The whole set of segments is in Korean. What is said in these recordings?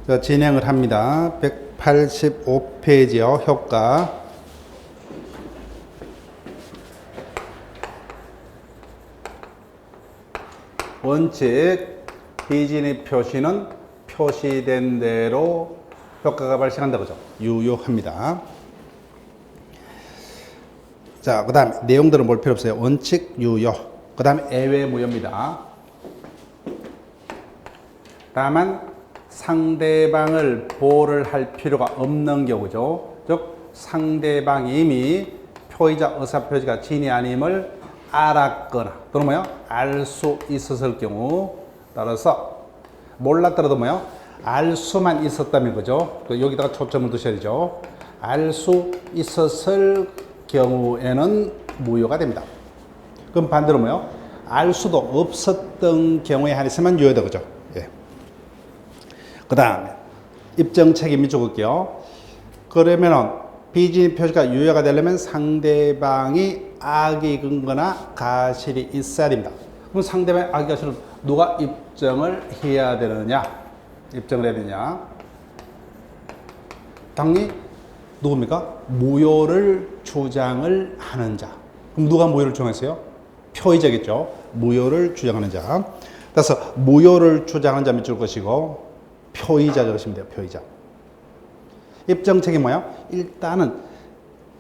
자, 진행을 합니다. 185페이지요. 효과. 원칙, 비진입 표시는 표시된 대로 효과가 발생한다. 그죠? 유효합니다. 자, 그 다음 내용들은 볼 필요 없어요. 원칙, 유효. 그 다음 예외 무효입니다. 다만 상대방을 보호를 할 필요가 없는 경우죠. 즉 상대방이 이미 표의자 의사표시가 진이 아님을 알았거나 또는 뭐요? 알 수 있었을 경우, 따라서 몰랐더라도 뭐요? 알 수만 있었다면 그죠? 여기다가 초점을 두셔야 되죠. 알 수 있었을 경우에는 무효가 됩니다. 그럼 반대로 뭐요? 알 수도 없었던 경우에 한해서만 유효다. 그죠? 예. 그 다음에 입증 책임이 적을게요. 그러면은 비진입 표시가 유효가 되려면 상대방이 악의 근거나 가실이 있어야 됩니다. 그럼 상대방의 악의 가실은 누가 입증을 해야 되느냐? 입증을 해야 되냐? 당연히 누굽니까? 무효를 주장을 하는 자. 그럼 누가 무효를 주장했어요? 표의자겠죠. 무효를 주장하는 자. 그래서 무효를 주장하는 자 밑줄 것이고 표의자 적으시면 돼요. 표의자. 입증책이 뭐야? 일단은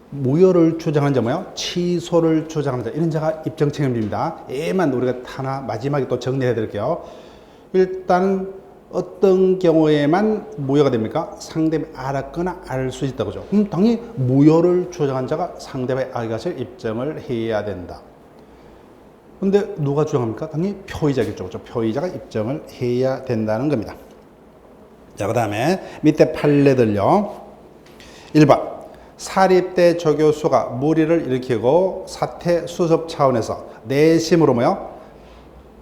무효를 주장하는 자 뭐야? 취소를 주장하는 자. 이런 자가 입증책임입니다. 얘만 우리가 하나 마지막에 또 정리해 드릴게요. 일단 어떤 경우에만 무효가 됩니까? 상대방이 알았거나 알 수 있다. 그죠? 그럼 당연히 무효를 주장한 자가 상대방의 악의 가실을 입증을 해야 된다. 근데 누가 주장합니까? 당연히 표의자겠죠. 그죠? 표의자가 입증을 해야 된다는 겁니다. 자, 그 다음에 밑에 판례들요. 1번 사립대 조교수가 무리를 일으키고 사퇴 수습 차원에서 내심으로 뭐요?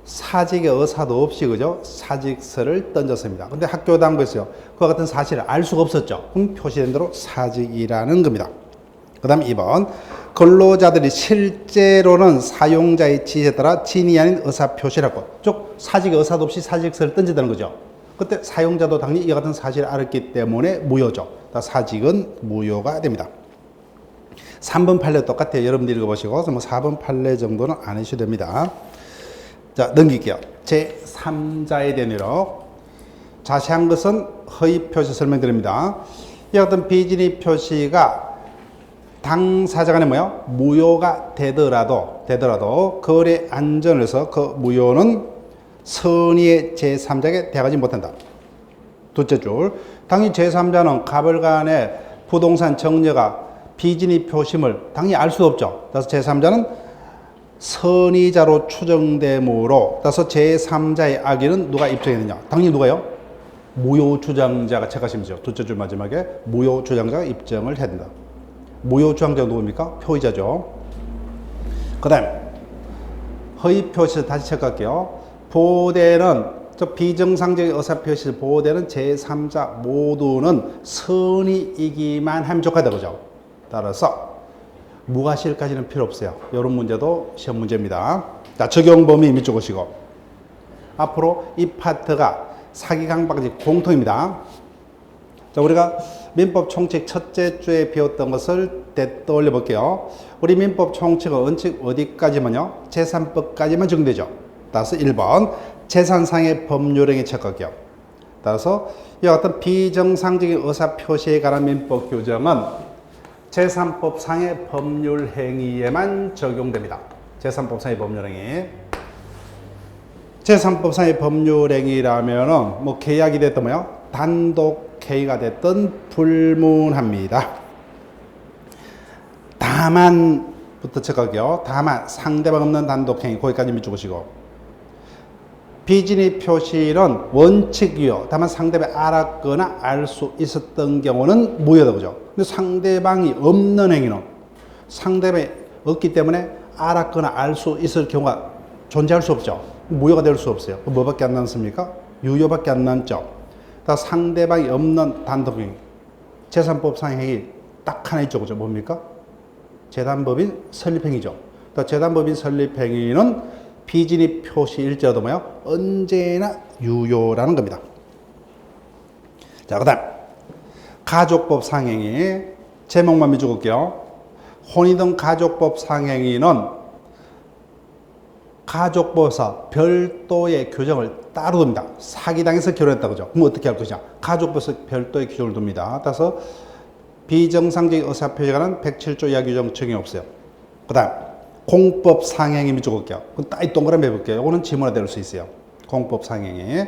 사직의 의사도 없이 그죠? 사직서를 던졌습니다. 근데 학교 당국에서요, 그와 같은 사실을 알 수가 없었죠. 그럼 표시된 대로 사직이라는 겁니다. 그 다음 2번 근로자들이 실제로는 사용자의 지시에 따라 진이 아닌 의사표시라고, 즉 사직의 의사도 없이 사직서를 던진다는 거죠. 그때 사용자도 당연히 이와 같은 사실을 알았기 때문에 무효죠. 사직은 무효가 됩니다. 3번 판례 똑같아요. 여러분들 읽어보시고 4번 판례 정도는 안 하셔도 됩니다. 자, 넘길게요. 제3자에 대한 내용. 자세한 것은 허위 표시 설명드립니다. 이와 같은 비진입 표시가 당사자 간에 뭐요? 무효가 되더라도 거래 안전에서 그 무효는 선의의 제3자에게 대하지 못한다. 둘째 줄, 당연히 제3자는 가벌간의 부동산 정려가 비진입 표심을 당연히 알 수 없죠. 그래서 제3자는 선의자로 추정되므로, 따라서 제3자의 악의는 누가 입증했느냐? 당연히 누가요? 무효 주장자가 체크하시면 되죠. 둘째 줄 마지막에 무효 주장자가 입증을 해야 된다. 무효 주장자가 누굽니까? 표의자죠. 그 다음 허위 표시 다시 체크할게요. 보호되는 비정상적인 의사표시 보호되는 제3자 모두는 선의이기만 하면 좋겠다. 그죠? 따라서 무과실까지는 필요 없어요. 이런 문제도 시험 문제입니다. 자, 적용 범위 밑줄 보시고 앞으로 이 파트가 사기 강박지 공통입니다. 자, 우리가 민법 총칙 첫째 주에 배웠던 것을 되돌려 볼게요. 우리 민법 총칙은 원칙 어디까지만요? 제3법까지만 적용되죠. 따라서 1번 재산상의 법률행위 체크할게요. 따라서 이와 같은 비정상적인 의사표시에 관한 민법 규정은 제3법상의 법률행위에만 적용됩니다. 제3법상의 법률행위. 제3법상의 법률행위라면은 뭐 계약이 됐든 뭐요? 단독 회의가 됐든 불문합니다. 다만부터 체크할게요. 다만 상대방 없는 단독 행위, 거기까지 밑줄 보시고 비진입 표시는 원칙이요. 다만 상대방이 알았거나 알 수 있었던 경우는 무효다. 그죠? 근데 상대방이 없는 행위는 상대방이 없기 때문에 알았거나 알 수 있을 경우가 존재할 수 없죠. 무효가 될 수 없어요. 뭐밖에 안 남습니까? 유효밖에 안 남죠. 다 상대방이 없는 단독 행위. 제3법상 행위 딱 하나 있죠. 그죠? 뭡니까? 재단법인 설립행위죠. 재단법인 설립행위는 비진입 표시일지라도 뭐요? 언제나 유효라는 겁니다. 자, 그 다음 가족법 상행위 제목만 미적을게요. 혼인등 가족법 상행위는 가족법에서 별도의 규정을 따로 둡니다. 사기당해서 결혼했다 그죠? 그럼 어떻게 할 것이냐? 가족법에서 별도의 규정을 둡니다. 따라서 비정상적인 의사표시가는 107조 이하 규정 적용이 없어요. 그 다음 공법 상행위 미적을게요. 그럼 딱 동그라미 해볼게요. 이거는 지문화 될 수 있어요. 공법 상행위.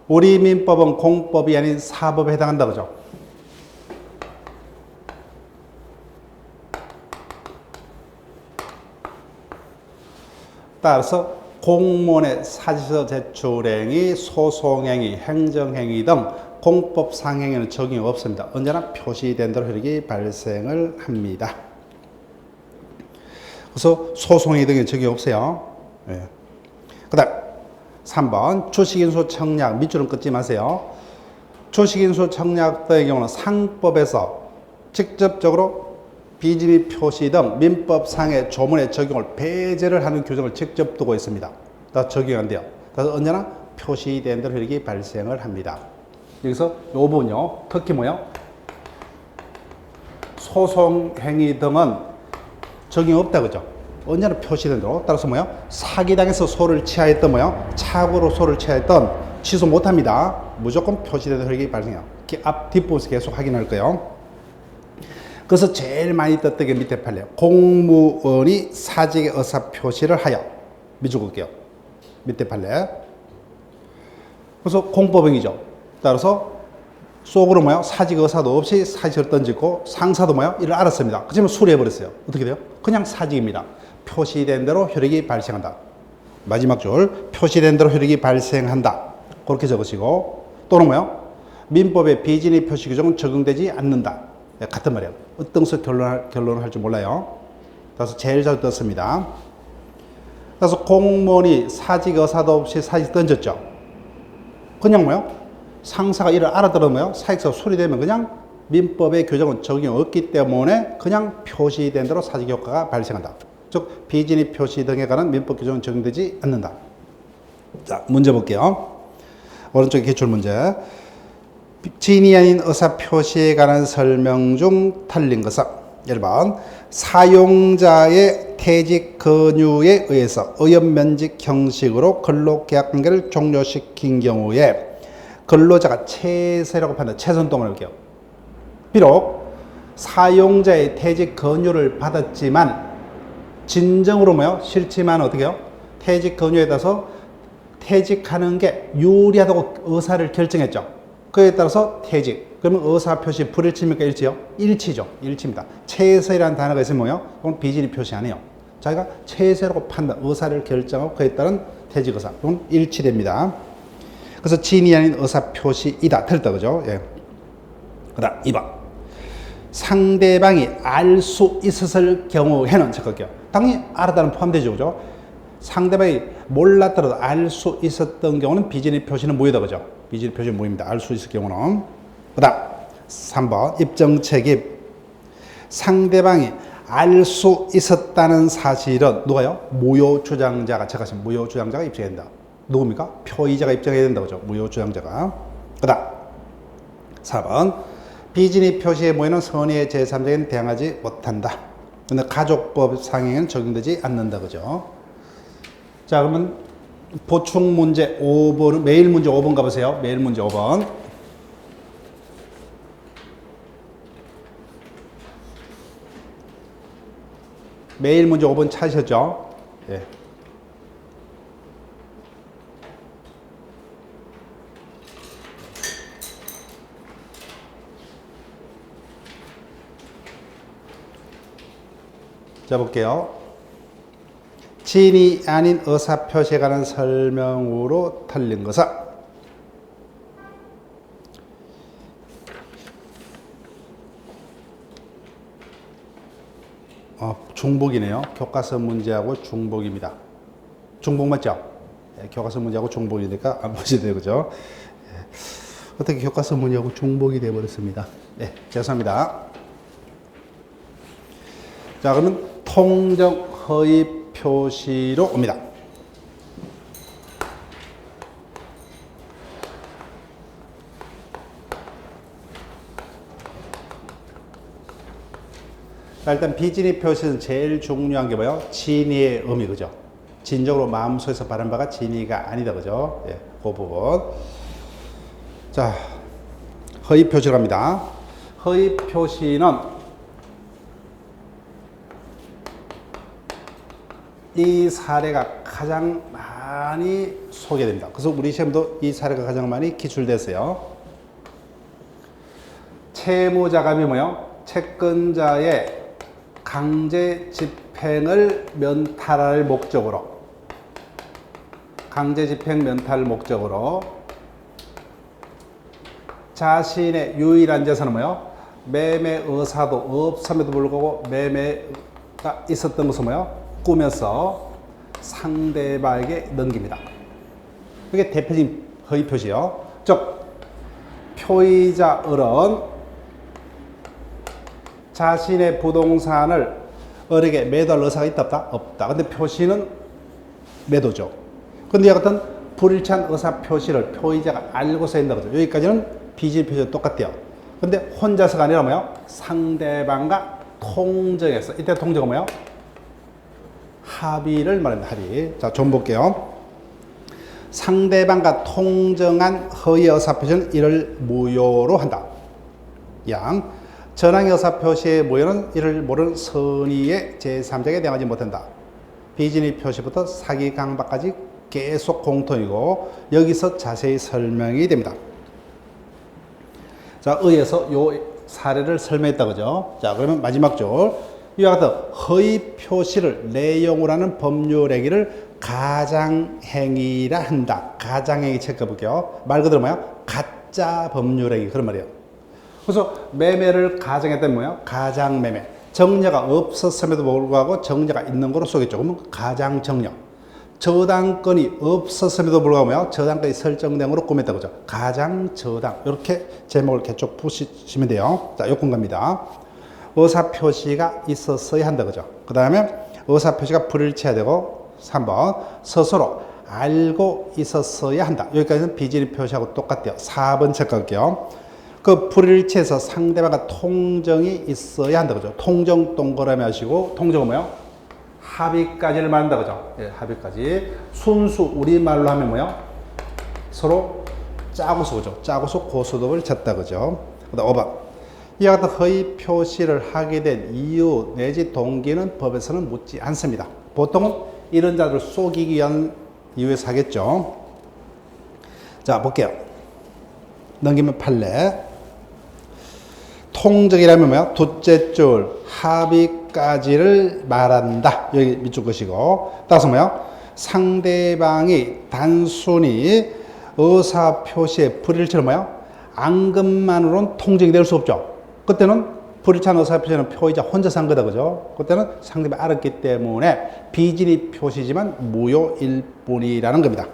우리 민법은 공법이 아닌 사법에 해당한다 그죠? 따라서 공무원의 사직서 제출행위, 소송행위, 행정행위 등 공법 상행위는 적용이 없습니다. 언제나 표시된 대로 효력이 발생을 합니다. 그래서 소송행위 등에 적용이 없어요. 예. 그 다음 3번 주식인수 청약 밑줄은 끊지 마세요. 주식인수 청약의 경우는 상법에서 직접적으로 비지비 표시 등 민법상의 조문의 적용을 배제를 하는 규정을 직접 두고 있습니다. 다 적용이 안 돼요. 그래서 언제나 표시된 대로 효력이 발생을 합니다. 여기서 이 부분요. 특히 뭐요? 소송행위 등은 적용이 없다 그죠? 언제나 표시된 대로. 따라서 뭐요? 사기당해서 소를 취하였던 뭐요? 착오로 소를 취하였던 취소 못합니다. 무조건 표시된 대로 효력이 발생해요. 앞 뒷부분에서 계속 확인할 거예요. 그래서 제일 많이 떴던 게 밑에 판례. 공무원이 사직의 의사표시를 하여. 미적을게요. 밑에 판례. 그래서 공법행위죠. 따라서 속으로 뭐야? 사직 의사도 없이 사직을 던지고 상사도 뭐야? 이를 알았습니다. 그치만 수리해버렸어요. 어떻게 돼요? 그냥 사직입니다. 표시된 대로 효력이 발생한다. 마지막 줄. 표시된 대로 효력이 발생한다. 그렇게 적으시고 또는 뭐야? 민법의 비진의 표시 규정은 적용되지 않는다. 네, 같은 말이에요. 어떤 것을 결론을 할 줄 몰라요. 그래서 제일 잘 떴습니다. 그래서 공무원이 사직 의사도 없이 사직 던졌죠. 그냥 뭐요? 상사가 이를 알아들으면 사직서 수리되면 그냥 민법의 규정은 적용이 없기 때문에 그냥 표시된 대로 사직 효과가 발생한다. 즉 비진의 표시 등에 관한 민법 규정은 적용되지 않는다. 자, 문제 볼게요. 오른쪽에 기출문제. 진이 아닌 의사표시에 관한 설명 중 틀린 것은 1번 사용자의 퇴직 권유에 의해서 의협면직 형식으로 근로계약관계를 종료시킨 경우에 근로자가 채세라고 판단, 채선동을 할게요. 비록 사용자의 퇴직 권유를 받았지만 진정으로 뭐요? 싫지만 어떻게 해요? 퇴직 권유에 따라서 퇴직하는 게 유리하다고 의사를 결정했죠. 그에 따라서 퇴직. 그러면 의사표시 불일치입니까? 일치요? 일치죠. 일치입니다. 채세라는 단어가 있으면 뭐요? 그건 비진이 표시 안 해요. 자기가 채세라고 판단, 의사를 결정하고 그에 따른 퇴직 의사. 그건 일치됩니다. 그래서 진이 아닌 의사표시이다. 틀렸다. 그죠? 예. 그 다음 2번. 상대방이 알 수 있었을 경우에는 적을게요. 당연히 알았다는 포함되죠. 그죠? 상대방이 몰랐더라도 알 수 있었던 경우는 비진의 표시는 무효다. 그죠? 비진의 표시는 무효입니다. 알 수 있을 경우는. 그 다음 3번 입증책임. 상대방이 알 수 있었다는 사실은 누가요? 무효주장자가, 제가신 무효주장자가 입증해야 된다. 누굽니까? 표의자가 입증해야 된다. 그죠? 무효주장자가. 그 다음 4번 비진의 표시의 무효는 선의의 제3자에게는 대항하지 못한다. 근데 가족법 상행에는 적용되지 않는다. 그죠? 자, 그러면 보충 문제 5번, 매일 문제 5번 가보세요. 매일 문제 5번. 매일 문제 5번 찾으셨죠? 예. 자, 볼게요. 진이 아닌 의사표시에 관한 설명으로 틀린 것은 중복이네요. 교과서 문제하고 중복입니다. 중복 맞죠? 예, 교과서 문제하고 중복이니까 안 보셔도 돼요. 그죠? 예. 어떻게 교과서 문제하고 중복이 되어버렸습니다. 네, 죄송합니다. 자, 그러면 통정 허위 표시로 옵니다. 자, 일단 비진의 표시는 제일 중요한 게 뭐예요? 진의의 의미, 그죠? 진정으로 마음속에서 바른 바가 진의가 아니다, 그죠? 예, 그 부분. 자, 허위 표시를 합니다. 허위 표시는 이 사례가 가장 많이 소개됩니다. 그래서 우리 시험도 이 사례가 가장 많이 기출됐어요. 채무자감이 뭐예요? 채권자의 강제 집행을 면탈할 목적으로, 강제 집행 면탈 목적으로 자신의 유일한 재산은 뭐예요? 매매 의사도 없음에도 불구하고 매매가 있었던 것은 뭐예요? 꾸며서 상대방에게 넘깁니다. 이게 대표적인 허위 표시요. 즉 표의자 을은 자신의 부동산을 을에게 매도할 의사가 있다 없다? 없다. 근데 표시는 매도죠. 근데 이 같은 불일치한 의사 표시를 표의자가 알고서 한다 거죠. 여기까지는 비질 표시가 똑같대요. 근데 혼자서가 아니라 뭐예요? 상대방과 통정해서, 이때 통정은 뭐예요? 합의를 말합니다. 합의. 자, 좀 볼게요. 상대방과 통정한 허위 의사표시는 이를 무효로 한다. 양. 전항의 의사표시의 무효는 이를 모르는 선의의 제3자에게 대응하지 못한다. 비진의 표시부터 사기 강박까지 계속 공통이고 여기서 자세히 설명이 됩니다. 자, 의에서 요 사례를 설명했다, 그죠? 자, 그러면 마지막 줄. 이와 같은 허위 표시를 내용으로 하는 법률 행위를 가장행위라 한다. 가장행위 체크해 볼게요. 말 그대로 뭐야? 가짜 법률 행위. 그런 말이에요. 그래서 매매를 가정했다면 뭐야? 가장매매. 정려가 없었음에도 불구하고 정려가 있는 거로 쏘겠죠. 그러면 가장정려. 저당권이 없었음에도 불구하고 뭐야? 저당권이 설정된 거로 꾸몄다, 그죠? 가장저당. 이렇게 제목을 개쪽 보시면 돼요. 자, 요건 겁니다. 의사표시가 있었어야 한다, 그죠? 그 다음에 의사표시가 불일치해야 되고, 3번 스스로 알고 있었어야 한다. 여기까지는 비진의 표시하고 똑같대요. 4번 체크할게요. 그 불일치해서 상대방과 통정이 있어야 한다, 그죠? 통정 동그라미 하시고, 통정은 뭐요? 합의까지를 말한다, 그죠? 예, 합의까지. 순수 우리말로 하면 뭐요? 서로 짜고서, 그죠? 짜고서 고소득을 쳤다, 그죠? 그 다음 5번. 이와 같은 허위 표시를 하게 된 이유 내지 동기는 법에서는 묻지 않습니다. 보통은 이런 자들을 속이기 위한 이유에서 하겠죠. 자, 볼게요. 넘기면 판례. 통정이라면 뭐야? 둘째 줄 합의까지를 말한다. 여기 밑줄 것이고. 따라서 뭐야? 상대방이 단순히 의사표시의 불일치를 뭐야? 앙금만으로는 통정이 될 수 없죠. 그때는 불일치한 의사표시는 표의자 혼자서 한 거다, 그죠? 그때는 상대방이 알았기 때문에 비진의 표시지만 무효일 뿐이라는 겁니다.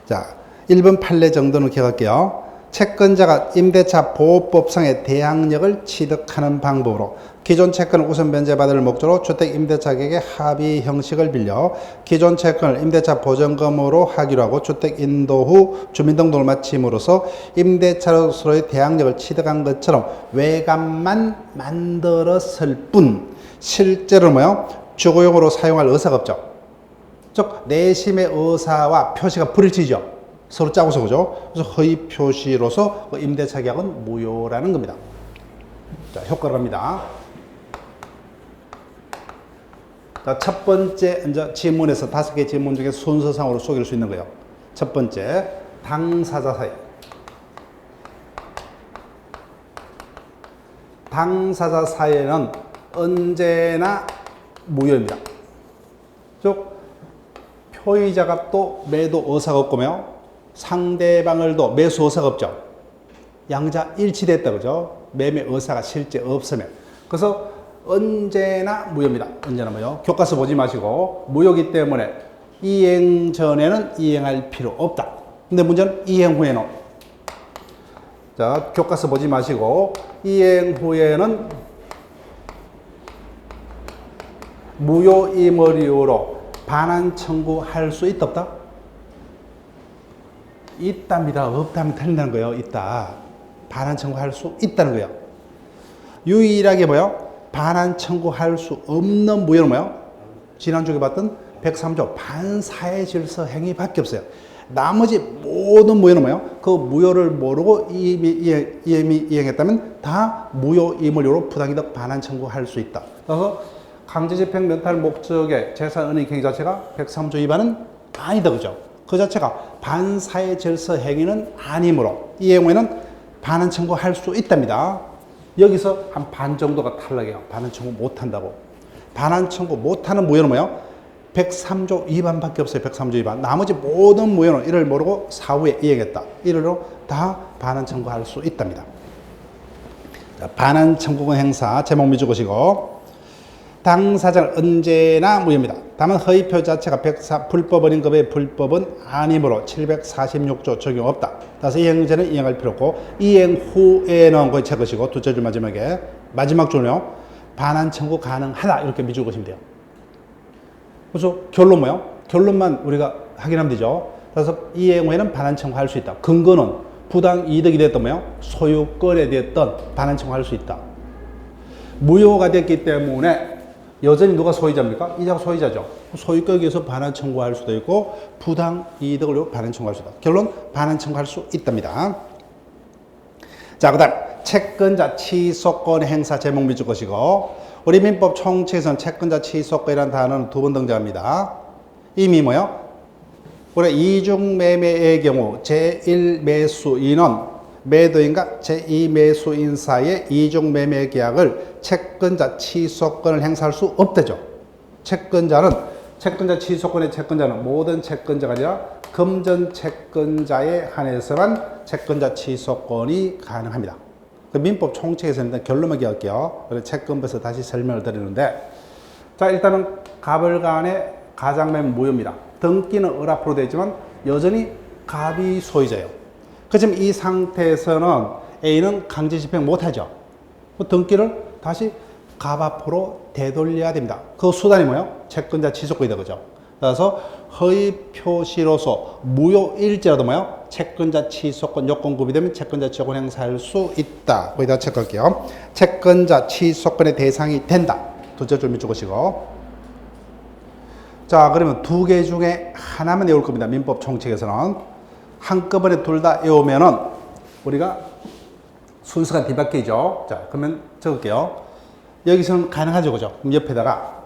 자, 1번 판례 정도는 기억할게요. 채권자가 임대차 보호법상의 대항력을 취득하는 방법으로 기존 채권을 우선 변제받을 목적으로 주택 임대차객에게 합의 형식을 빌려 기존 채권을 임대차 보전금으로 하기로 하고 주택 인도 후 주민등록을 마침으로써 임대차로서의 대항력을 취득한 것처럼 외관만 만들었을 뿐 실제로 뭐요? 주거용으로 사용할 의사가 없죠. 즉 내심의 의사와 표시가 불일치죠. 서로 짜고서, 그죠? 그래서 허위 표시로서 임대차 계약은 무효라는 겁니다. 자, 효과를 합니다. 자, 첫 번째 이제 지문에서 5개 지문 중에 순서상으로 속일 수 있는 거예요. 첫 번째, 당사자 사이. 당사자 사이에는 언제나 무효입니다. 즉 표의자가 또 매도 의사가 없고요. 상대방을 도 매수 의사가 없죠. 양자 일치됐다, 그죠? 매매 의사가 실제 없으면. 그래서 언제나 무효입니다. 언제나 무효. 교과서 보지 마시고 무효이기 때문에 이행 전에는 이행할 필요 없다. 근데 문제는 이행 후에는. 자, 교과서 보지 마시고 이행 후에는 무효임을 이유로 반환 청구할 수 있다 없다? 있답니다. 없다면 틀린다는 거예요. 있다. 반환 청구할 수 있다는 거예요. 유일하게 뭐요? 반환 청구할 수 없는 무효는 뭐요? 지난주에 봤던 103조 반사회 질서 행위밖에 없어요. 나머지 모든 무효는 뭐요? 그 무효를 모르고 이미 이행했다면 다 무효 이물료로 부당이득 반환 청구할 수 있다. 그래서 강제집행 면탈 목적의 재산은행 행위 자체가 103조 위반은 아니다, 그죠? 그 자체가 반사회 질서 행위는 아니므로 이 경우에는 반환 청구할 수 있답니다. 여기서 한 반 정도가 탈락이에요. 반환 청구 못 한다고. 반환 청구 못 하는 무효는 뭐예요? 103조 위반밖에 없어요. 103조 위반. 나머지 모든 무효는 이를 모르고 사후에 이행했다. 이를로 다 반환 청구할 수 있답니다. 자, 반환 청구권 행사 제목 미주고시고 당사자는 언제나 무효입니다. 다만 허위표 자체가 불법 어린급의 불법은 아니므로 746조 적용 없다. 따라서 이행 전에 이행할 필요 없고 이행 후에는 거의 제 것이고 둘째 줄 마지막에 마지막 줄은요. 반환 청구 가능하다 이렇게 미주고 계시면 돼요. 그래서 결론 뭐요? 결론만 우리가 확인하면 되죠. 그래서 이행 후에는 반환 청구할 수 있다. 근거는 부당 이득이 됐던 뭐요? 소유권에 됐던 반환 청구할 수 있다. 무효가 됐기 때문에 여전히 누가 소유자입니까? 이자가 소유자죠. 소유권에 의해서 반환 청구할 수도 있고 부당 이득을 반환 청구할 수도 있다. 결론 반환 청구할 수 있답니다. 자, 그다음 채권자 취소권 행사 제목 미줄 것이고 우리 민법 총칙에서는 채권자 취소권이라는 단어는 두 번 등장합니다. 이미 뭐요? 우리 이중매매의 경우 제1매수인은 매도인과 제2매수인 사이의 이중매매 계약을 채권자 취소권을 행사할 수 없대죠. 채권자 취소권의 채권자는 모든 채권자가 아니라 금전 채권자에 한해서만 채권자 취소권이 가능합니다. 그 민법 총칙에서는 일단 결론만 기억할게요. 그래서 채권법에서 다시 설명을 드리는데, 자, 일단은 갑을간의 가장매매 무효입니다. 등기는 을 앞으로 되지만 여전히 갑이 소유자예요. 그렇지만 이 상태에서는 A는 강제 집행 못하죠. 등기를 다시 갑 앞으로 되돌려야 됩니다. 그 수단이 뭐예요? 채권자 취소권이다, 그죠? 그래서 허위 표시로서 무효일지라도 뭐예요? 채권자 취소권 요건 구비되면 채권자 취소권 행사할 수 있다. 거기다 체크할게요. 채권자 취소권의 대상이 된다. 둘째 줄 밑줄 그시고. 자, 그러면 두 개 중에 하나만 외울 겁니다. 민법 총칙에서는. 한꺼번에 둘 다 외우면은 우리가 순서가 뒤바뀌죠. 자, 그러면 적을게요. 여기서는 가능하죠, 그죠? 그럼 옆에다가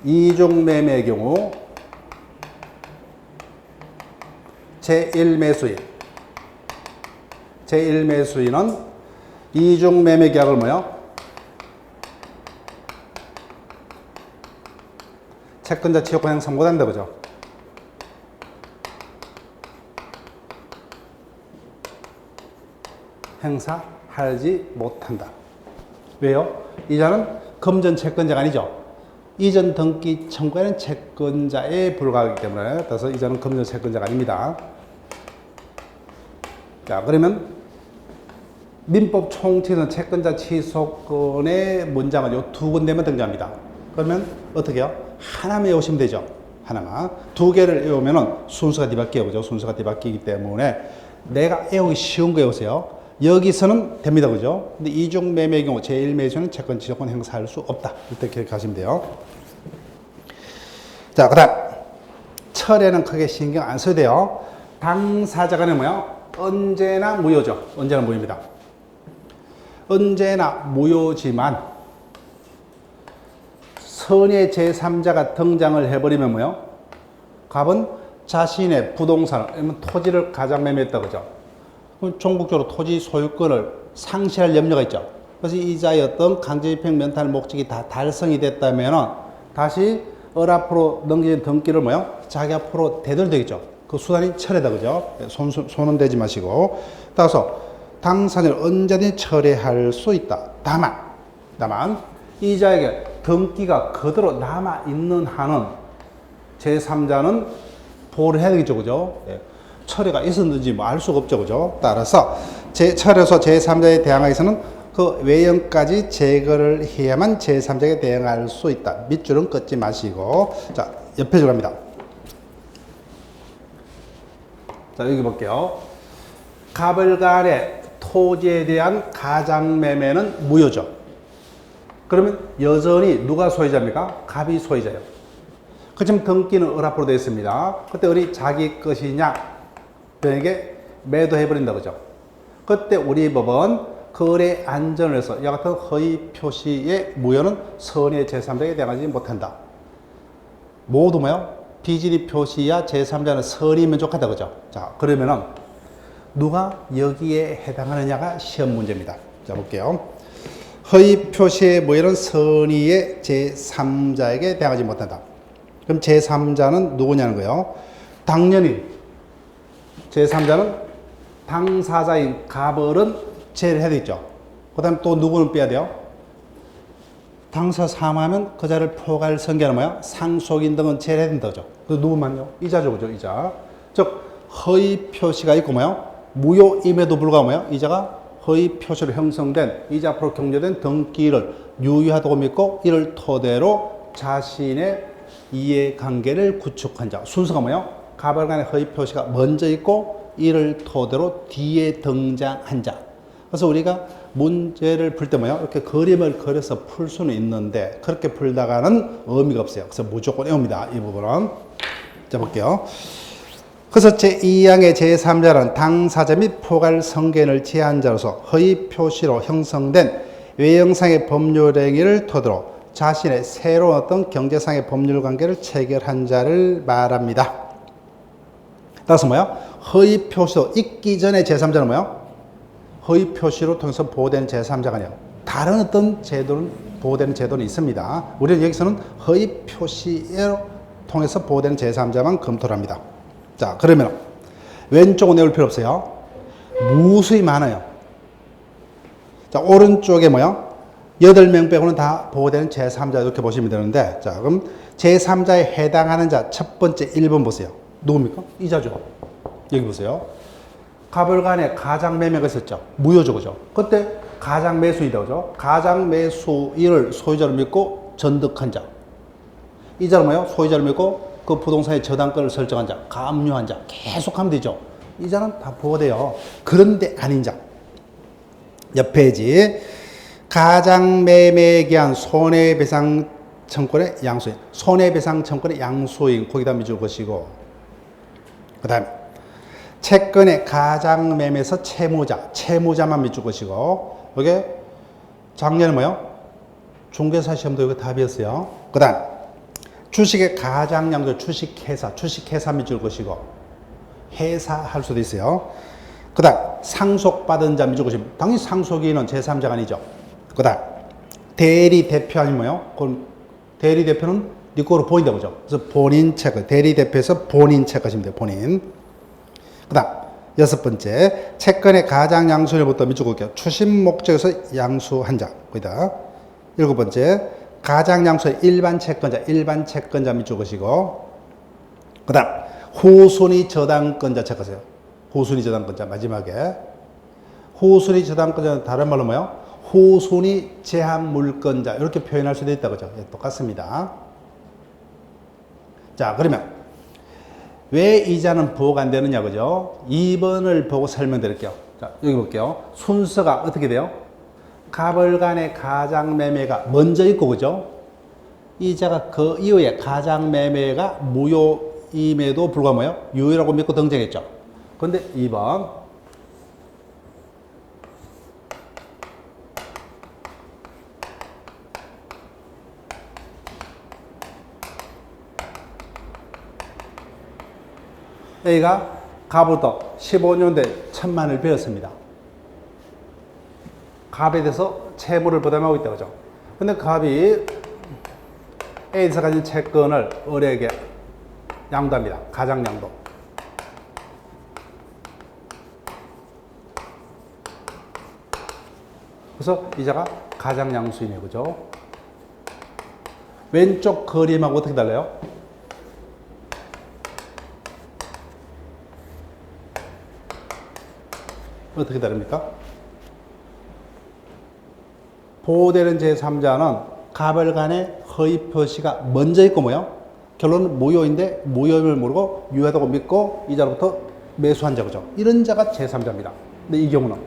이중매매의 경우 제1매수인은 이중매매 계약을 뭐요? 채권자 취소권 행사 못한다, 그죠? 행사하지 못한다. 왜요? 이자는 금전 채권자가 아니죠. 이전 등기 청구에는 채권자에 불과하기 때문에 따라서 이자는 금전 채권자가 아닙니다. 자, 그러면 민법 총칙에서는 채권자 취소권의 문장은 요 두 군데만 등장합니다. 그러면 어떻게 해요? 하나만 외우시면 되죠. 하나만. 두 개를 외우면은 순서가 뒤바뀌어요. 그죠? 순서가 뒤바뀌기 때문에 내가 외우기 쉬운 거 외우세요. 여기서는 됩니다. 그죠? 근데 이중매매의 경우 제1매수는 채권 취소권 행사할 수 없다. 이렇게 기억하시면 돼요. 자, 그 다음. 철에는 크게 신경 안 써야 돼요. 당사자간에 뭐야? 언제나 무효죠. 언제나 무효입니다. 언제나 무효지만 선의 제3자가 등장을 해버리면 뭐요? 갑은 자신의 부동산을, 아니면 토지를 가장매매했다. 그죠? 전국적으로 토지 소유권을 상실할 염려가 있죠. 그래서 이자의 어떤 강제집행 면탈 목적이 다 달성이 됐다면 다시 을 앞으로 넘겨진 등기를 뭐요? 자기 앞으로 되돌리겠죠. 그 수단이 철회다, 그죠? 손은 대지 마시고. 따라서 당사자를 언제든지 철회할 수 있다. 다만 이자에게 등기가 그대로 남아있는 한은 제3자는 보호를 해야 되겠죠, 그죠? 예. 철회가 있었는지 뭐 알 수가 없죠, 그죠? 따라서 철회서 제3자에 대항하여서는 그 외형까지 제거를 해야만 제3자에게 대항할 수 있다. 밑줄은 끊지 마시고. 자, 옆에 줄 갑니다. 자, 여기 볼게요. 갑을간의 토지에 대한 가장매매는 무효죠. 그러면 여전히 누가 소유자입니까? 갑이 소유자예요. 그렇지만 등기는 을 앞으로 되어 있습니다. 그때 을이 자기 것이냐 변에게 매도해버린다 그죠. 그때 우리 법은 거래 안전을 해서 이와 같은 허위 표시의 무효는 선의 제3자에게 대항하지 못한다. 모두 뭐요? 비질이 표시야 제3자는 선이 만족하다 그죠. 자, 그러면은 누가 여기에 해당하느냐가 시험 문제입니다. 자, 볼게요. 허위 표시의 무효는 선의의 제3자에게 대항하지 못한다. 그럼 제3자는 누구냐는 거예요. 당연히 제3자는 당사자인 갑을은 제외를 해야 되겠죠. 그 다음에 또 누구는 빼야 돼요? 당사 사망하면 그 자를 포괄 성계하는 뭐야? 상속인 등은 제외를 해야 된다죠. 그래서 누구만요? 이자죠, 그죠? 이자. 즉, 허위 표시가 있고 뭐야? 무효임에도 불구하고 뭐야? 이자가 허위 표시로 형성된 이자 앞으로 경료된 등기를 유효하다고 믿고 이를 토대로 자신의 이해관계를 구축한 자. 순서가 뭐예요? 갑을 간의 허위 표시가 먼저 있고 이를 토대로 뒤에 등장한 자. 그래서 우리가 문제를 풀 때 뭐예요? 이렇게 그림을 그려서 풀 수는 있는데 그렇게 풀다가는 의미가 없어요. 그래서 무조건 외웁니다. 이 부분은. 자, 볼게요. 그래서 제2항의 제3자는 당사자 및 포괄 성견을 제한 자로서 허위 표시로 형성된 외형상의 법률 행위를 토대로 자신의 새로운 어떤 경제상의 법률 관계를 체결한 자를 말합니다. 따라서 뭐야? 허위 표시도 있기 전에 제3자는 뭐야? 허위 표시로 통해서 보호되는 제3자가 아니에요. 다른 어떤 제도는 보호되는 제도는 있습니다. 우리는 여기서는 허위 표시로 통해서 보호되는 제3자만 검토를 합니다. 자, 그러면 왼쪽은 외울 필요 없어요. 무수히 많아요. 자, 오른쪽에 뭐야? 8명 빼고는 다 보호되는 제3자 이렇게 보시면 되는데, 자, 그럼 제3자에 해당하는 자 첫 번째 1번 보세요. 누굽니까? 이자죠. 여기 보세요. 갑을 간에 가장매매가 있었죠. 무효죠, 그죠? 그때 가장매수이다, 그죠? 가장매수인을 소유자로 믿고 전득한 자. 이자는 뭐예요? 소유자를 믿고 그 부동산의 저당권을 설정한 자, 감유한 자. 계속 하면 되죠. 이자는 다 보호돼요. 그런데 아닌 자. 옆 페이지. 가장매매에 기한 손해배상 청구의 양수인. 손해배상 청구의 양수인. 거기다 믿을 것이고. 그 다음에 채권의 가장매매에서 채무자만 믿을 것이고, 이게 작년에 뭐요? 중개사 시험도 이거 답이었어요. 그 다음 주식의 가장양도 주식회사 믿을 것이고, 회사 할 수도 있어요. 그 다음 상속받은 자 믿을 것이고, 당연히 상속인은 제3자가 아니죠. 그 다음 대리대표 아니면 뭐요? 그럼 대리대표는 네 거로 보인다 보죠. 그래서 본인 채권, 대리대표에서 본인 채권이면 돼요. 본인. 그 다음 여섯 번째, 채권의 가장양수인으로부터 밑줄 그을게요. 추심 목적에서 양수한 자. 거기다. 일곱 번째, 가장양수의 일반 채권자 밑줄 그으시고, 그 다음 후순위 저당권자 체크하세요. 후순위 저당권자 마지막에. 후순위 저당권자는 다른 말로 뭐예요? 후순위 제한물권자 이렇게 표현할 수도 있다 그죠? 예, 똑같습니다. 자, 그러면 왜 이자는 보호가 안 되느냐 그죠? 2번을 보고 설명드릴게요. 자, 여기 볼게요. 순서가 어떻게 돼요? 갑을 간의 가장매매가 먼저 있고 그죠? 이자가 그 이후에 가장매매가 무효임에도 불구하고 뭐예요? 유효라고 믿고 등장했죠. 그런데 2번 A가 갑으로부터 15년대 1,000만을 배웠습니다. 갑에 대해서 채무를 부담하고 있다 그죠? 근데 갑이 A에서 가진 채권을 을에게 양도합니다. 가장양도. 그래서 이자가 가장양수이네요. 그죠? 왼쪽 그림하고 어떻게 달라요? 어떻게 다릅니까? 보호되는 제3자는 갑을 간의 허위 표시가 먼저 있고 뭐요? 결론은 무효인데 무효임을 모르고 유효하다고 믿고 이자로부터 매수한 자 그죠? 이런 자가 제3자입니다. 근데 이 경우는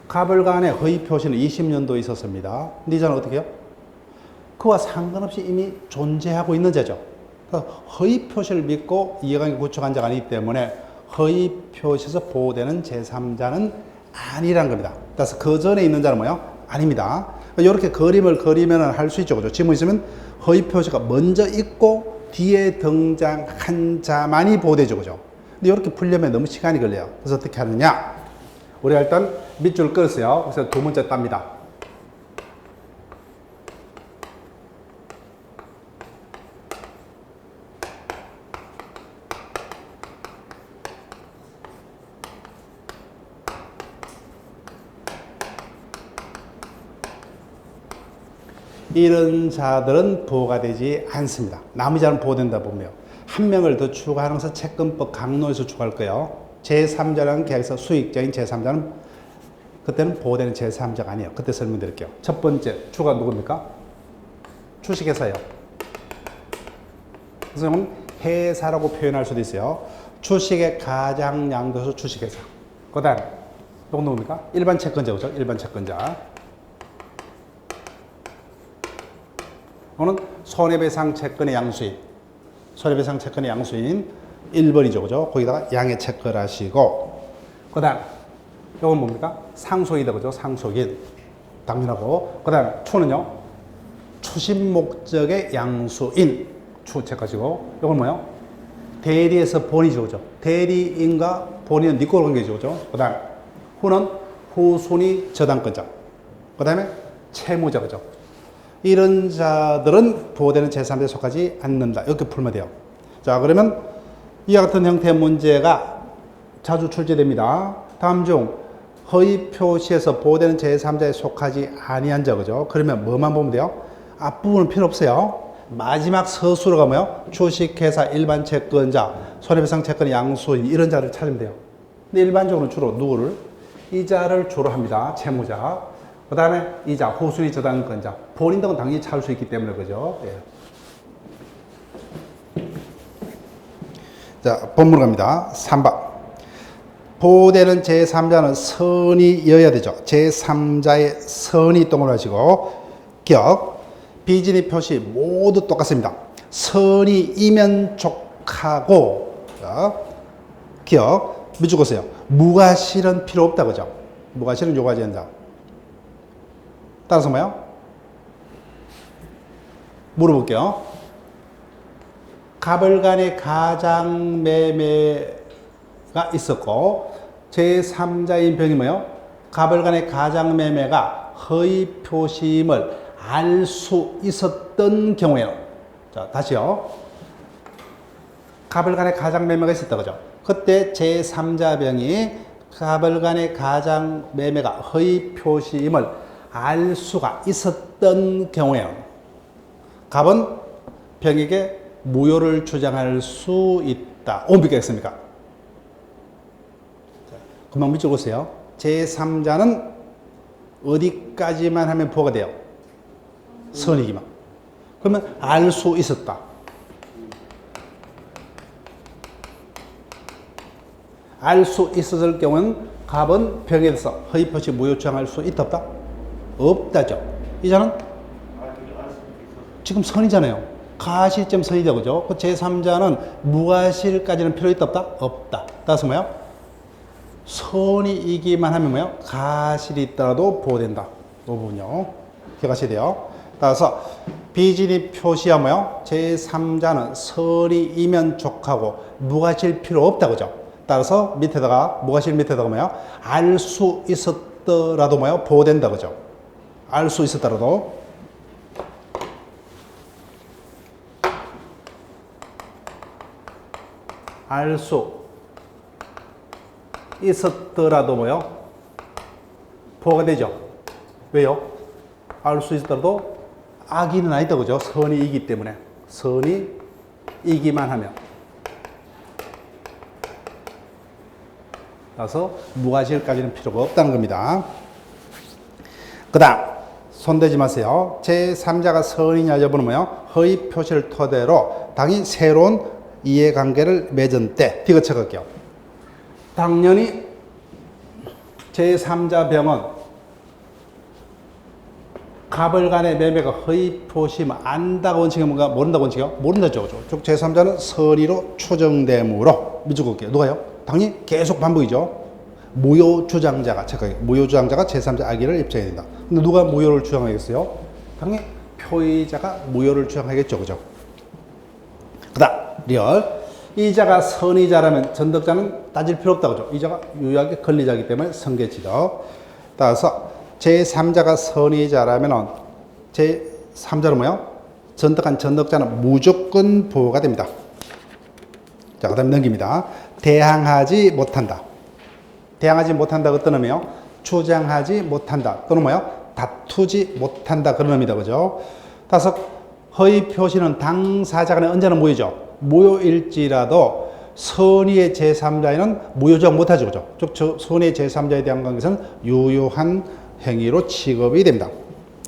가불간에 허위 표시는 20년도에 있었습니다. 근데 이자는 어떻게 해요? 그와 상관없이 이미 존재하고 있는 자죠. 그러니까 허위 표시를 믿고 이해관계 구축한 자가 아니기 때문에 허위 표시에서 보호되는 제3자는 아니란 겁니다. 따라서 그 전에 있는 자는 뭐예요? 아닙니다. 이렇게 그림을 그리면 할 수 있죠. 그죠? 지문 있으면 허위 표시가 먼저 있고 뒤에 등장한 자만이 보호되죠. 그죠? 근데 이렇게 풀려면 너무 시간이 걸려요. 그래서 어떻게 하느냐? 우리가 일단 밑줄 끌었어요. 그래서 두 문제 땁니다. 이런 자들은 보호가 되지 않습니다. 나머지 자는 보호된다 보면 한 명을 더 추가하면서 채권법 강론에서 추가할 거예요. 제3자라는 계약서 수익자인 제3자는 그때는 보호되는 제3자가 아니에요. 그때 설명드릴게요. 첫 번째 주가 누굽니까? 주식회사예요. 그래서 회사라고 표현할 수도 있어요. 주식의 가장 양도소 주식회사. 그 다음 이건 누굽니까? 일반 채권자죠. 일반 채권자. 이거는 손해배상 채권의 양수인. 손해배상 채권의 양수인 1번이죠. 그죠? 거기다가 양해 체크를 하시고. 그 다음, 이건 뭡니까? 상속이다. 그죠? 상속인. 당연하고. 그 다음, 추는요? 추심 목적의 양수인. 추 체크하시고. 이건 뭐예요? 대리에서 본이죠. 그죠? 대리인과 본인은 니꼴 관계죠. 그죠? 그 다음, 후는 후순위 저당권자. 그 다음에 채무자. 그죠? 이런 자들은 보호되는 제3자에 속하지 않는다. 이렇게 풀면 돼요. 자, 그러면 이와 같은 형태의 문제가 자주 출제됩니다. 다음 중 허위 표시에서 보호되는 제3자에 속하지 아니한 자, 그죠? 그러면 뭐만 보면 돼요? 앞부분은 필요 없어요. 마지막 서술어가 뭐예요? 주식회사, 일반 채권자, 손해배상 채권 양수인 이런 자를 찾으면 돼요. 근데 일반적으로 주로 누구를? 이자를 주로 합니다. 채무자. 그 다음에 이자, 후순위 저당권자. 본인 등은 당연히 찾을 수 있기 때문에, 그죠? 예. 자, 본문 갑니다. 3번. 보호되는 제3자는 선의여야 되죠. 제3자의 선의 동을 하시고, 기억, 비진입 표시 모두 똑같습니다. 선의이면 족하고, 기억, 밑줄 보세요. 무과실은 필요 없다, 그죠? 무과실은 요구하지 않는다. 따라서 뭐요? 물어볼게요. 가벌간의 가장 매매가 있었고 제3자인 병이 뭐요? 가벌간의 가장 매매가 허위 표시임을 알 수 있었던 경우에는, 자 다시요. 가벌간의 가장 매매가 있었다 그죠? 그때 제3자 병이 가벌간의 가장 매매가 허위 표시임을 알 수가 있었던 경우에는 갑은 병에게 무효를 주장할 수 있다. 옮기겠습니까? 금방 밑줄 보세요. 제3자는 어디까지만 하면 보호가 돼요? 선이기만. 그러면 알 수 있었다. 알 수 있었을 경우는 갑은 병에 대해서 허위 표시 무효 주장할 수 있다 없다? 없다죠. 이자는 지금 선이잖아요. 가실점 선이다 그죠? 그 제3자는 무가실까지는 필요 있다 없다? 없다. 따라서 뭐야? 선이이기만 하면 뭐야? 가실이 있더라도 보호된다. 이 부분요. 기억하셔야 돼요. 따라서 비진입 표시야 뭐야? 제3자는 선이이면 족하고 무가실 필요 없다 그죠? 따라서 밑에다가 무가실 밑에다가 뭐야? 알 수 있었더라도 뭐야? 보호된다 그죠? 알 수 있었더라도 알 수 있었더라도 뭐요? 보호가 되죠. 왜요? 알 수 있었더라도 악의는 아니다 그죠? 선이이기 때문에 선이이기만 하면 따라서 무과실까지는 필요가 없다는 겁니다. 그 다음 손대지 마세요. 제3자가 선이냐 여부는 뭐예요? 허위 표시를 토대로 당연히 새로운 이해관계를 맺은 때 이거 체크할게요. 당연히 제3자 병은 갑을 간의 매매가 허위 표시면 안다고 원칙이 뭔가 모른다고 원칙이요? 모른다죠. 즉 제3자는 선의로 추정되므로 믿고 올게요. 누가요? 당연히 계속 반복이죠. 무효 주장자가 무효 주장자가 제3자 악의를 입증해야 된다. 근데 누가 무효를 주장하겠어요? 당연히 표의자가 무효를 주장하겠죠. 그죠? 그다음 리얼 이자가 선의자라면 전덕자는 따질 필요 없다. 그죠? 이자가 유효하게 권리자이기 때문에 선계지덕. 따라서 제3자가 선의자라면 제3자는 뭐예요? 전덕자는 무조건 보호가 됩니다. 자, 그 다음 넘깁니다. 대항하지 못한다. 대항하지 못한다. 어떤 의미요? 주장하지 못한다. 또는 뭐예요? 다투지 못한다. 그런 의미다. 그죠? 따라서 허위 표시는 당사자 간에 언제나 무효죠. 무효일지라도 선의의 제3자에는 무효적 못하죠. 그죠? 즉, 선의의 제3자에 대한 관계에서는 유효한 행위로 취급이 됩니다.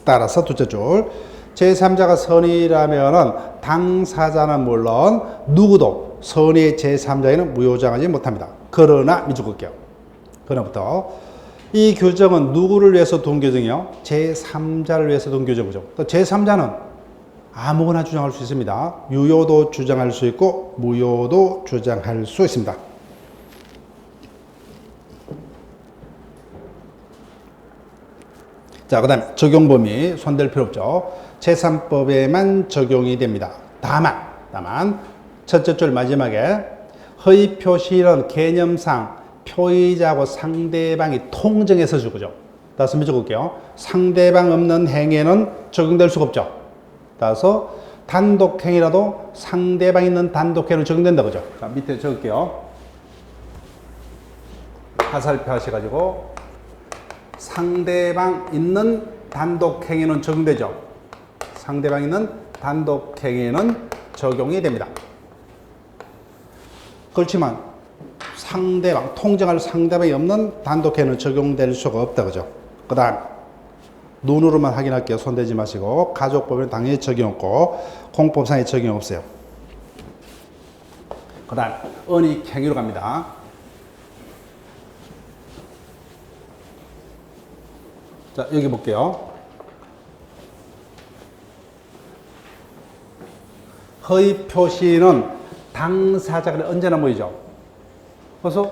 따라서 둘째 줄. 제3자가 선의라면은 당사자는 물론 누구도 선의의 제3자에는 무효정하지 못합니다. 그러나 미주국게요. 그러나부터 이 규정은 누구를 위해서 둔 규정이요? 제3자를 위해서 둔 규정이죠. 또 제3자는 아무거나 주장할 수 있습니다. 유효도 주장할 수 있고 무효도 주장할 수 있습니다. 자, 그 다음에 적용 범위 손댈 필요 없죠. 제3법에만 적용이 됩니다. 다만 첫째 줄 마지막에 허위 표시는 개념상 표의자하고 상대방이 통정해서 주고죠. 따라서 적을게요. 상대방 없는 행위는 적용될 수가 없죠. 따라서 단독행위라도 상대방 있는 단독행위는 적용된다. 그죠? 자, 밑에 적을게요. 화살표 하셔가지고 상대방 있는 단독행위는 적용되죠. 상대방 있는 단독행위는 적용이 됩니다. 그렇지만 상대방, 통정할 상대방이 없는 단독행위는 적용될 수가 없다. 그죠? 그 다음 눈으로만 확인할게요. 손대지 마시고. 가족법에는 당연히 적용 없고 공법상에 적용 없어요. 그 다음 언익행위로 갑니다. 자, 여기 볼게요. 허위 표시는 당사자가 언제나 모이죠. 그래서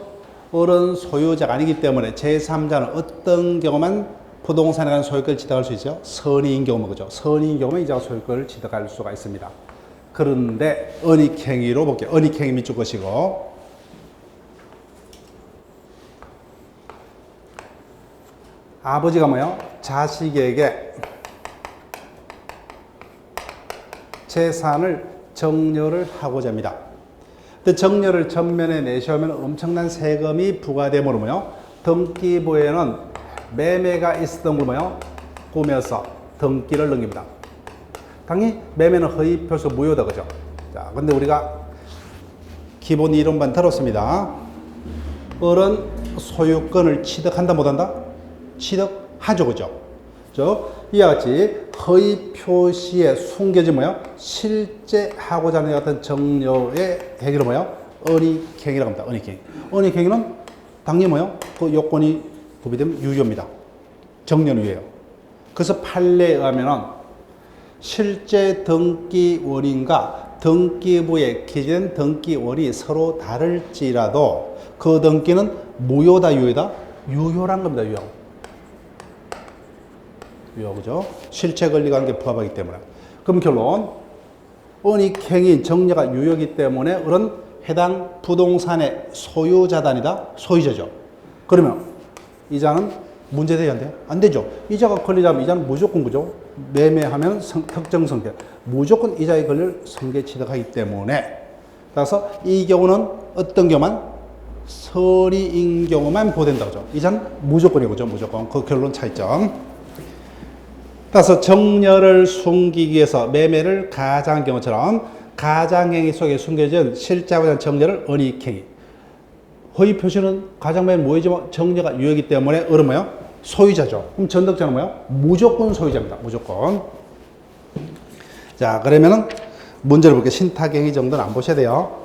어른 소유자가 아니기 때문에 제3자는 어떤 경우만 부동산에 관한 소유권을 취득할 수 있죠? 선의인 경우만, 그죠? 선의인 경우만 이자가 소유권을 취득할 수가 있습니다. 그런데 언익행위로 볼게요. 언익행위 밑줄 것이고 아버지가 뭐예요? 자식에게 재산을 정려를 하고자 합니다. 근데 정려를 전면에 내시하면 엄청난 세금이 부과되므로 뭐예요? 등기부에는 매매가 있었던 걸 뭐예요? 꾸며서 등기를 넘깁니다. 당연히 매매는 허위 표시 무효다. 그죠? 자, 근데 우리가 기본 이론만 들었습니다. 어른 소유권을 취득한다 못한다? 취득하죠. 그죠? 이와 같이 허위 표시에 숨겨진 뭐예요? 실제 하고자 하는 같은 정려의 행위로 뭐예요? 언익행위라고 합니다. 언익행위. 언익행위는 당연히 뭐예요? 그 요건이 구비되면 유효입니다. 정려는 유효예요. 그래서 판례에 의하면은 실제 등기원인과 등기부에 기재된 등기원이 서로 다를지라도 그 등기는 무효다, 유효다? 유효란 겁니다. 유효. 유효, 그죠? 실체 권리 관계에 부합하기 때문에. 그럼 결론, 언익행위 정려가 유효이기 때문에 어른 해당 부동산의 소유자다 아니다? 소유자죠. 그러면 이자는 문제돼야 안 돼요? 안 되죠. 이자가 권리자면 이자는 무조건 그죠? 매매하면 특정 성계. 무조건 이자의 권리를 성계 취득하기 때문에 따라서 이 경우는 어떤 경우만? 선의인 경우만 보된다고 하죠. 이자는 무조건이죠. 무조건. 그 결론 차이점. 따라서 정려를 숨기기 위해서 매매를 가장한 경우처럼 가장행위 속에 숨겨진 실제하고자 하는 정려를 언익행위. 허위 표시는 가장매매 뭐이지만 정려가 유효이기 때문에 어른 뭐예요? 소유자죠. 그럼 전덕자는 뭐예요? 무조건 소유자입니다. 무조건. 자, 그러면은 문제를 볼게요. 신탁행위 정도는 안 보셔야 돼요.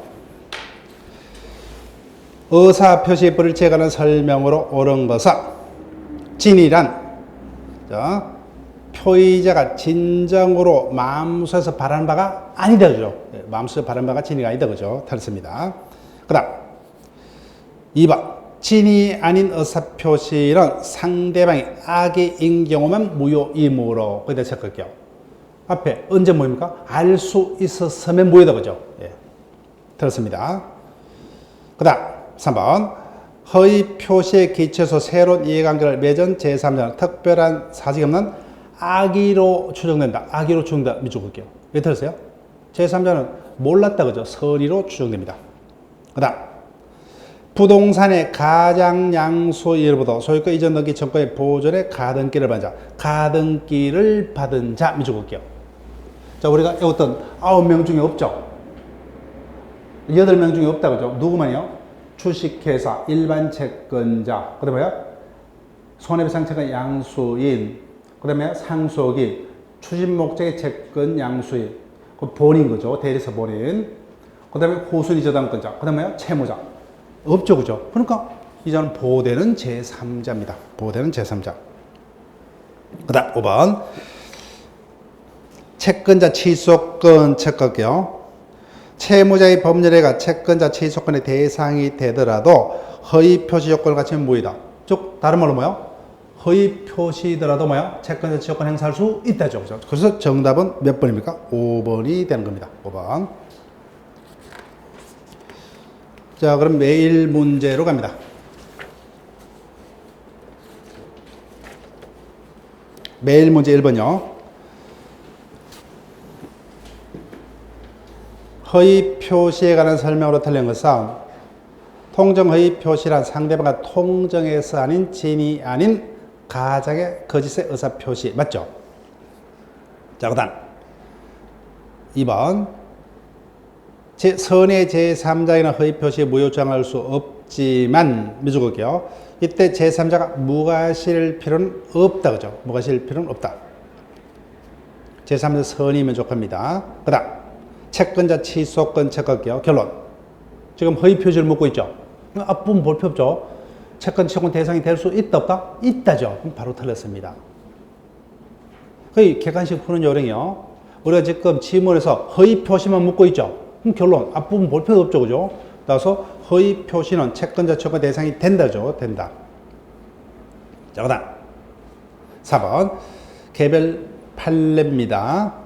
의사표시 불일치에 관한 설명으로 옳은 것은 진이란 자, 표의자가 진정으로 마음속에서 바라는 바가 아니다. 그죠? 마음속에서 바라는 바가 진리가 아니다. 그죠? 틀렸습니다. 그 다음 2번 진이 아닌 의사표시는 상대방이 악의인 경우만 무효이므로 거기다 체크할게요. 앞에 언제 뭐입니까? 알 수 있었으면 무효다. 그죠? 예. 들었습니다. 그 다음 3번 허위 표시에 기초해서 새로운 이해관계를 맺은 제3자는 특별한 사실이 없는 악의로 추정된다. 악의로 추정된다. 밑줄 볼게요. 왜 들었어요? 제3자는 몰랐다. 그죠? 선의로 추정됩니다. 그 다음 부동산의 가장양수일보다 소유권 이전 등기 청구의 보존의 가등기를 받은 자. 가등기를 받은 자. 밑줄 볼게요. 자, 우리가 어떤 9명 중에 없죠? 8명 중에 없다. 그죠? 누구만요? 주식회사, 일반 채권자, 그 다음에 손해배상 채권 양수인, 그 다음에 상속인, 추진 목적의 채권 양수인, 그 본인 거죠. 대리사 본인, 그 다음에 호순이 저당권자, 그 다음에 채무자. 없죠. 그죠? 그러니까 이 자는 보호되는 제3자입니다. 보호되는 제3자. 그 다음 5번 채권자 취소권 체크할게요. 채무자의 법률에가 채권자 취소권의 대상이 되더라도 허위 표시 요건을 갖추면 무효이다. 즉 다른 말로 뭐요? 허위 표시더라도 뭐요? 채권자 취소권 행사할 수 있다죠. 그죠? 그래서 정답은 몇 번입니까? 5번이 되는 겁니다. 5번. 자, 그럼 매일 문제로 갑니다. 매일 문제 1번요. 허위 표시에 관한 설명으로 틀린 것은 통정 허위 표시란 상대방과 통정에서 아닌 진이 아닌 가장의 거짓의 의사 표시 맞죠? 자, 그다음 2번 선의 제3자에는 허위 표시에 무효 주장할 수 없지만 미주곡이요. 이때 제3자가 무과실 필요는 없다. 그죠? 무과실 필요는 없다. 제3자 선이면 족합니다. 그 다음 채권자 취소권 체크할게요. 결론. 지금 허위 표시를 묻고 있죠. 앞부분 볼 필요 없죠. 채권 취소권 대상이 될 수 있다 없다? 있다죠. 그럼 바로 틀렸습니다. 거의 객관식 푸는 요령이요. 우리가 지금 지문에서 허위 표시만 묻고 있죠. 그럼 결론. 앞부분 볼 필요 없죠. 그죠? 따라서 허위 표시는 채권자 취소권 대상이 된다죠. 된다. 자, 그 다음 4번 개별 판례입니다.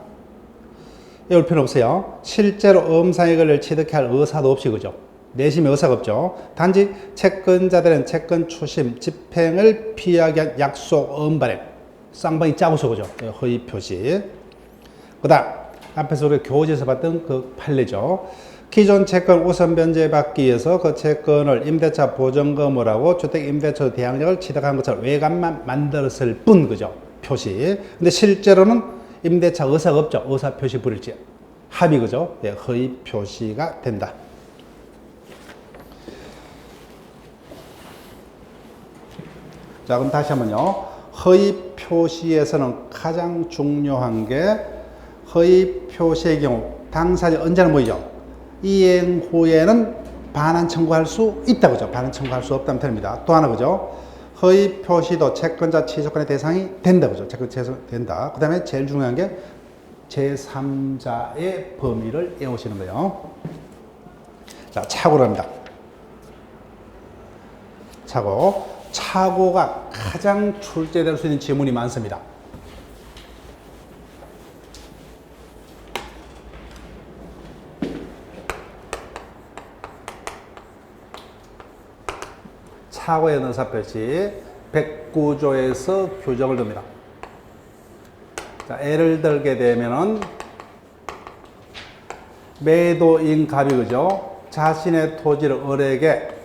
외울 필요 없어요. 실제로 엄사익을 취득할 의사도 없이 그죠? 내심의 의사가 없죠. 단지 채권자들은 채권 추심, 집행을 피하기 위한 약속, 엄발행, 쌍방이 짜고서 그죠? 허위 표시. 그 다음 앞에서 우리가 교재에서 봤던 그 판례죠. 기존 채권 우선 변제받기 위해서 그 채권을 임대차 보증금을 하고 주택 임대차 대항력을 취득한 것처럼 외관만 만들었을 뿐 그죠? 표시. 근데 실제로는 임대차 의사가 없죠. 의사 표시 불일치. 합의 그죠? 예, 허위 표시가 된다. 자, 그럼 다시 한번요. 허위 표시에서는 가장 중요한 게 허위 표시의 경우 당사자 언제나 뭐죠? 이행 후에는 반환 청구할 수 있다 그죠? 반환 청구할 수 없다는 term입니다. 또 하나 그죠? 허위 표시도 채권자 취소권의 대상이 된다. 그죠? 채권 취소 된다. 그 다음에 제일 중요한 게 제3자의 범위를 외우시는 거예요. 자, 착오로 합니다. 착오. 착오가 가장 출제될 수 있는 지문이 많습니다. 착오의 의사표시 109조에서 규정을 둡니다. 자, 예를 들게 되면은 매도인 갑이 그죠? 자신의 토지를 을에게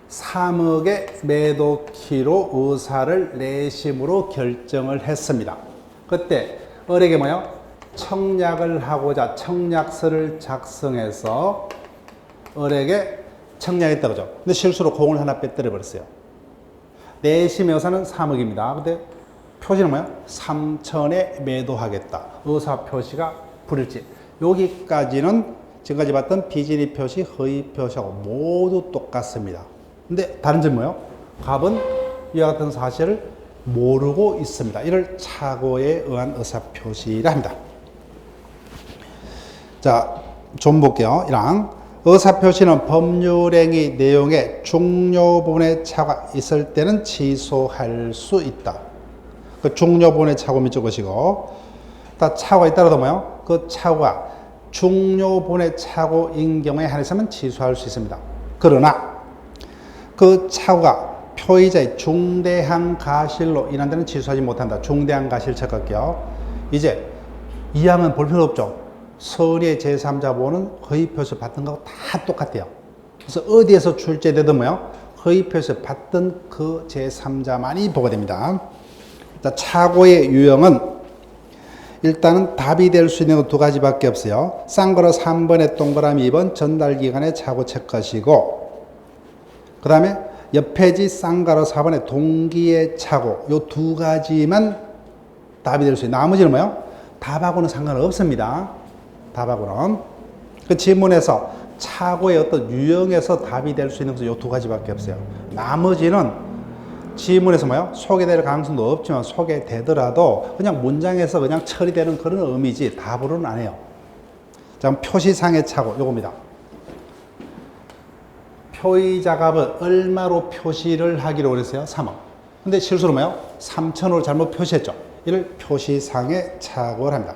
3억에 매도키로 의사를 내심으로 결정을 했습니다. 그때 을에게 뭐요? 청약을 하고자 청약서를 작성해서 을에게 청약했다 그죠? 근데 실수로 공을 하나 빼뜨려 버렸어요. 내심의 의사는 3억입니다. 근데 표시는 뭐야? 3천에 매도하겠다. 의사 표시가 불일치. 여기까지는 지금까지 봤던 비진이 표시, 허위 표시하고 모두 똑같습니다. 근데 다른 점은 뭐예요? 갑은 이와 같은 사실을 모르고 있습니다. 이를 착오에 의한 의사표시라 합니다. 자, 좀 볼게요. 1항. 의사표시는 법률행위 내용에 중요 부분에 착오가 있을 때는 취소할 수 있다. 그 중요 부분에 착오 밑줄 것이고, 다 착오가 있다라도 뭐요? 그 착오가 중요 부분에 착오인 경우에 한해서는 취소할 수 있습니다. 그러나 그 착오가 표의자의 중대한 가실로 인한 데는 취소하지 못한다. 중대한 가실 체크할게요. 이제 이 항은 볼 필요 없죠. 선의의 제3자 보호는 허위표시 받던 거하고 다 똑같아요. 그래서 어디에서 출제되든 뭐요? 허위표시 받던 그 제3자만이 보게 됩니다. 자, 착오의 유형은 일단은 답이 될 수 있는 거 두 가지밖에 없어요. 쌍거로 3번에 동그라미 2번 전달기간에 착오 체크하시고, 그 다음에 옆에지 쌍가로 4번에 동기의 착오, 요 두 가지만 답이 될 수 있어요. 나머지는 뭐요? 답하고는 상관없습니다. 답하고는. 그 지문에서 착오의 어떤 유형에서 답이 될 수 있는 것은 요 두 가지밖에 없어요. 나머지는 지문에서 뭐요? 소개될 가능성도 없지만 소개되더라도 그냥 문장에서 그냥 처리되는 그런 의미지 답으로는 안 해요. 자, 그럼 표시상의 착오, 요겁니다. 표의자 값을 얼마로 표시를 하기로 그랬어요? 3억. 근데 실수로 뭐요? 3,000으로 잘못 표시했죠. 이를 표시상의 착오를 합니다.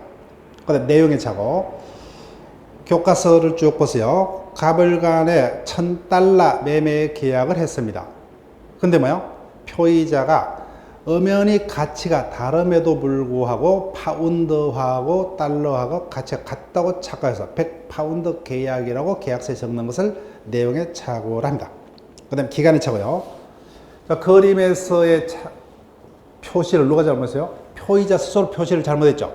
그 다음에 내용의 착오. 교과서를 쭉 보세요. 갑을 간에 $1,000 매매 계약을 했습니다. 근데 뭐요? 표의자가 엄연히 가치가 다름에도 불구하고 파운드하고 달러하고 가치가 같다고 착각해서 100파운드 계약이라고 계약서에 적는 것을 내용의 착오를 합니다. 그 다음에 기간의 착오요. 그림에서의 표시를 누가 잘못했어요? 표의자 스스로 표시를 잘못했죠.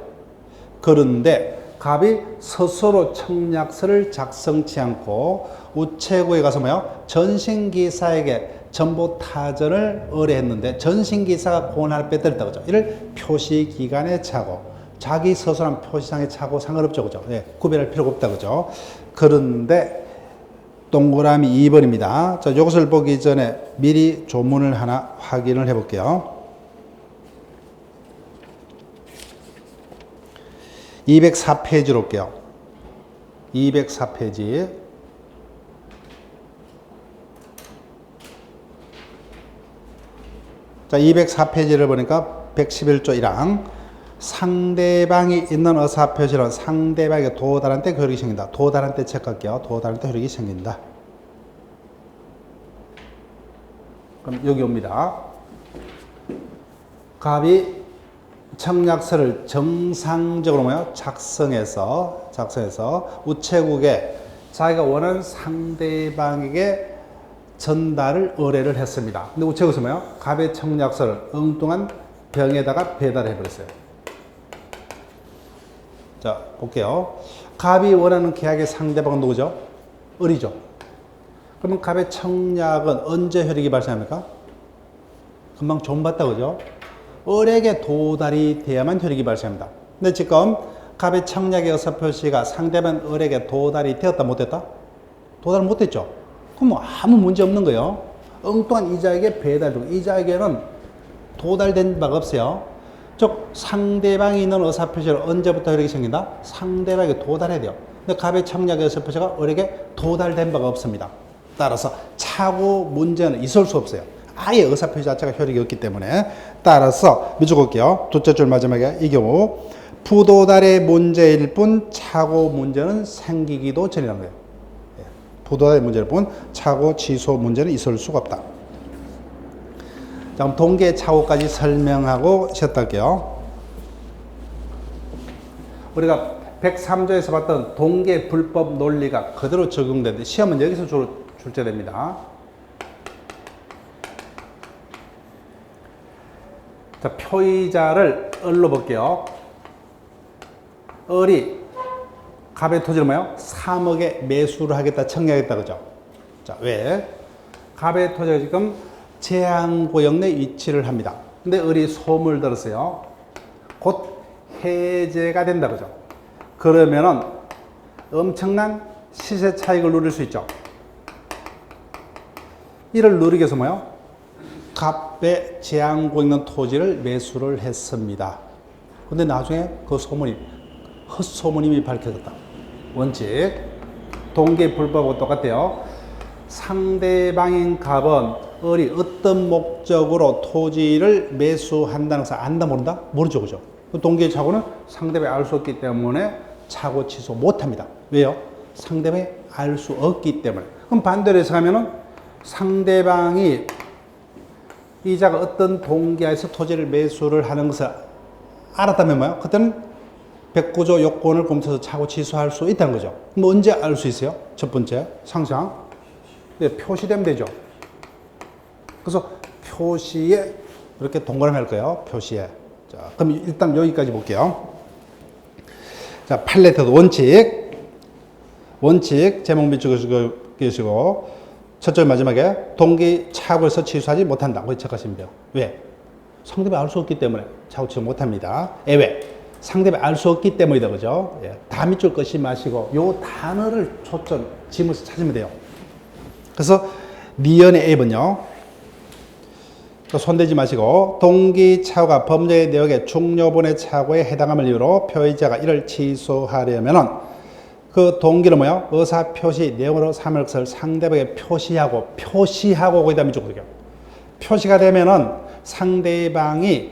그런데 갑이 스스로 청약서를 작성치 않고 우체국에 가서 뭐요? 전신기사에게 정보타전을 의뢰했는데 전신기사가 고난을 빼뜨렸다 그죠? 이를 표시기간의 착오. 자기 스스로한 표시상의 착오 상관없죠. 그죠? 예, 구별할 필요가 없다 그죠? 그런데 동그라미 2번입니다. 자, 이것을 보기 전에 미리 조문을 하나 확인을 해 볼게요. 204페이지로 올게요. 204페이지. 자, 204페이지를 보니까 111조 1항. 상대방이 있는 의사표시는 상대방에게 도달한 때 효력이 생긴다. 도달한 때 체크할게요. 도달한 때 효력이 생긴다. 그럼 여기 옵니다. 갑이 청약서를 정상적으로 뭐요? 작성해서 우체국에 자기가 원하는 상대방에게 전달을 의뢰를 했습니다. 근데 우체국에서 뭐요? 갑의 청약서를 엉뚱한 병에다가 배달해 버렸어요. 자, 볼게요. 갑이 원하는 계약의 상대방은 누구죠? 을이죠. 그러면 갑의 청약은 언제 효력이 발생합니까? 금방 좀 봤다 그죠? 을에게 도달이 돼야만 효력이 발생합니다. 근데 지금 갑의 청약의 의사표시가 상대방 을에게 도달이 되었다 못했다? 도달을 못했죠. 그럼 뭐 아무 문제 없는 거예요. 엉뚱한 이자에게 배달되고 이자에게는 도달된 바가 없어요. 즉 상대방이 있는 의사표시를 언제부터 을에게 생긴다? 상대방에게 도달해야 돼요. 근데 갑의 청약의 의사표시가 을에게 도달된 바가 없습니다. 따라서 착오 문제는 있을 수 없어요. 아예 의사표시 자체가 효력이 없기 때문에. 따라서 밑줄 볼게요. 둘째 줄 마지막에 이 경우 부도달의 문제일 뿐 착오 문제는 생기기도 전이라는 거예요. 부도달의 문제일 뿐 착오 취소 문제는 있을 수가 없다. 자, 그럼 동계 착오까지 설명하고 쉬었다 할게요. 우리가 103조에서 봤던 동계 불법 논리가 그대로 적용되는데 시험은 여기서 주로 출제됩니다. 자, 표의자를 을로 볼게요. 을이 갑의 토지를 뭐요? 3억에 매수를 하겠다, 청약하겠다, 그죠? 자, 왜? 갑의 토지가 지금 제한구역 내 위치를 합니다. 근데 을이 소문을 들었어요. 곧 해제가 된다, 그죠? 그러면은 엄청난 시세 차익을 누릴 수 있죠. 이를 누리기 위해서 뭐요? 값에 제한고 있는 토지를 매수를 했습니다. 근데 나중에 그 소문이 헛소문임이 밝혀졌다. 원칙 동기 불법하고 똑같아요. 상대방인 갑은 어떤 목적으로 토지를 매수한다는 것을 안다 모른다? 모르죠, 그죠? 동기의 착오는 상대방이 알 수 없기 때문에 착오 취소 못합니다. 왜요? 상대방이 알 수 없기 때문에. 그럼 반대로 해석하면은 상대방이 이자가 어떤 동기하에서 토지를 매수를 하는 것을 알았다면 뭐야? 그때는 백구조 요건을 검토해서 착오 취소할 수 있다는 거죠. 그럼 언제 알 수 있어요? 첫 번째 상상. 네, 표시되면 되죠. 그래서 표시에 이렇게 동그라미 할 거예요. 표시에. 자, 그럼 일단 여기까지 볼게요. 자, 팔레트도 원칙 제목 밑줄그시고 첫 줄 마지막에 동기 착오에서 취소하지 못한다. 거기 체크하시면 돼요. 왜? 상대방이 알 수 없기 때문에 착오 취소 못합니다. 왜? 상대방이 알 수 없기 때문이다. 그죠? 예. 다 밑줄 끄지 마시고 요 단어를 초점 지문에서 찾으면 돼요. 그래서 니은의 A번요. 손대지 마시고 동기 착오가 범죄의 내역의 중요본의 착오에 해당함을 이유로 표의자가 이를 취소하려면은 그 동기를 뭐요? 의사 표시 내용으로 삼을 것을 상대방에게 표시하고 거기다 밑줄거든요. 표시가 되면은 상대방이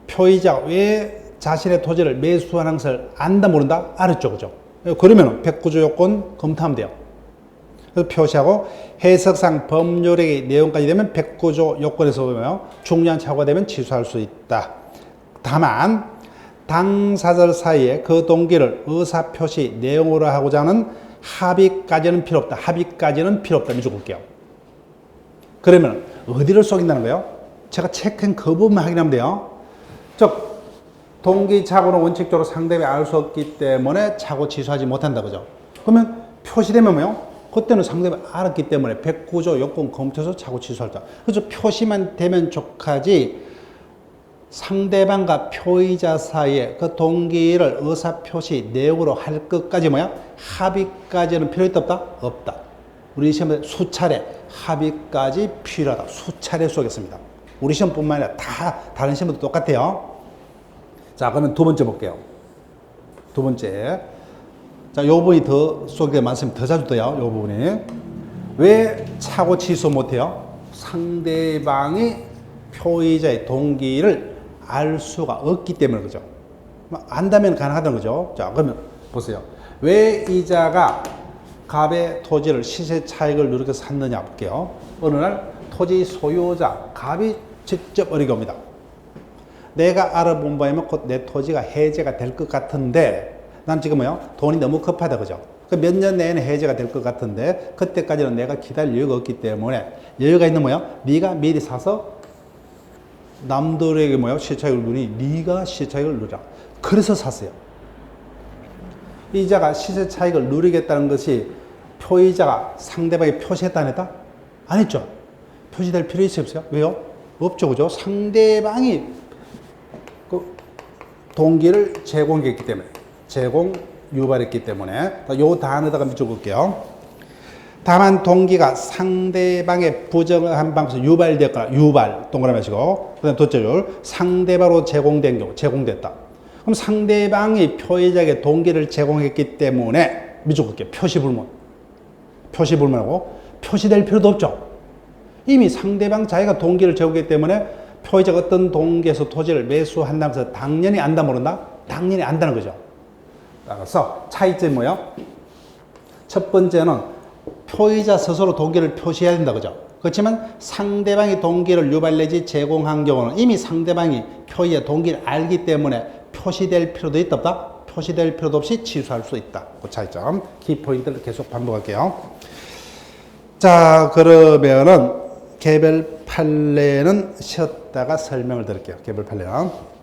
표의자가 왜 자신의 토지를 매수하는 것을 안다 모른다? 알았죠, 그죠? 그러면 백구조 요건 검토하면 돼요. 그래서 표시하고 해석상 법률의 내용까지 되면 백구조 요건에서 보면 중요한 착오가 되면 취소할 수 있다. 다만 당사자 사이에 그 동기를 의사표시 내용으로 하고자 하는 합의까지는 필요 없다. 합의까지는 필요 없다. 밑줄 볼게요. 그러면 어디를 속인다는 거예요? 제가 체크한 그 부분만 확인하면 돼요. 즉 동기 착오는 원칙적으로 상대방이 알 수 없기 때문에 착오 취소하지 못한다. 그죠? 그러면 표시되면 뭐요? 그때는 상대방이 알았기 때문에 백구조 요건 검토해서 착오 취소할다. 그래서 표시만 되면 족하지 상대방과 표의자 사이에 그 동기를 의사표시 내용으로 할 것까지 뭐야? 합의까지는 필요 있다 없다? 없다. 우리 시험에 수차례 합의까지 필요하다. 수차례 쏘겠습니다. 우리 시험뿐만 아니라 다 다른 시험도 똑같아요. 자, 그러면 두 번째 볼게요. 두 번째. 자, 요 부분이 더 쏘게 많습니다. 더 자주 떠요. 요 부분이. 왜 착오 취소 못해요? 상대방이 표의자의 동기를 알 수가 없기 때문에 그죠. 안다면 가능하다는 거죠. 자, 그러면 보세요. 왜 이자가 갑의 토지를 시세 차익을 누리게 샀느냐 볼게요. 어느 날 토지 소유자 갑이 직접 어리게 옵니다. 내가 알아본 바에 곧 내 토지가 해제가 될 것 같은데 난 지금 뭐요? 돈이 너무 급하다 그죠. 몇 년 내에는 해제가 될 것 같은데 그때까지는 내가 기다릴 여유가 없기 때문에 여유가 있는 뭐요? 네가 미리 사서 남들에게 뭐야? 시차익을 누리, 네가 시차익을 누리라. 그래서 샀어요. 이자가 시세 차익을 누리겠다는 것이 표의자가 상대방이 표시했다 안 했다? 안 했죠. 표시될 필요 있어요? 왜요? 없죠, 그죠? 상대방이 그 동기를 제공했기 때문에, 유발했기 때문에 요 단어다가 밑줄볼게요. 다만 동기가 상대방의 부정한 방식으로 유발되었거나 유발 동그라미 하시고 그다음 둘째 줄 상대방으로 제공된 경우 제공됐다. 그럼 상대방이 표의자에게 동기를 제공했기 때문에 밑줄 볼게요. 표시불문하고 표시될 필요도 없죠. 이미 상대방 자기가 동기를 제공했기 때문에 표의자가 어떤 동기에서 토지를 매수한다는 것을 당연히 안다 모른다? 당연히 안다는 거죠. 그래서 차이점이 뭐예요? 첫 번째는 표의자 스스로 동기를 표시해야 된다 그죠. 그렇지만 상대방이 동기를 유발내지 제공한 경우는 이미 상대방이 표의의 동기를 알기 때문에 표시될 필요도 있다 없다? 표시될 필요도 없이 취소할 수 있다. 그 차이점 키포인트를 계속 반복할게요. 자, 그러면은 개별 판례는 쉬었다가 설명을 드릴게요. 개별 판례는